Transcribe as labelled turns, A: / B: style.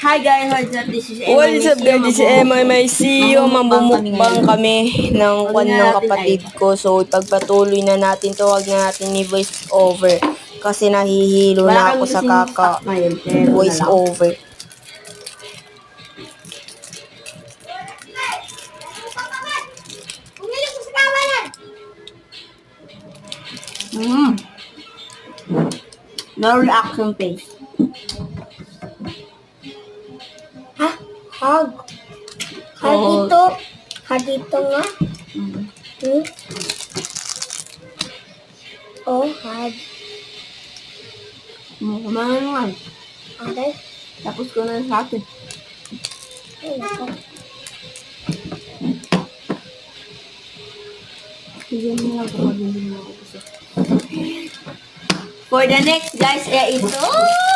A: Hi guys, what's up? This is
B: What's up guys, this is MMICO. Mambumukbang kami ng kwan ng kapatid ko. So ipagpatuloy na natin to, wag na natin i-voice over. Kasi nahihilo na ako sa voice over.
A: No reaction face.
C: Ha? Hug. Hug
A: Oh.
C: ito. Hug ito nga.
A: Mm.
C: Hmm? Oh, hug.
A: Kumain nga.
C: Okay.
A: Tapos ko na sa atin.
C: Ay, nako.
A: Bigyan mo lang kapag hindi mo ako gusto. For the next guys, ito.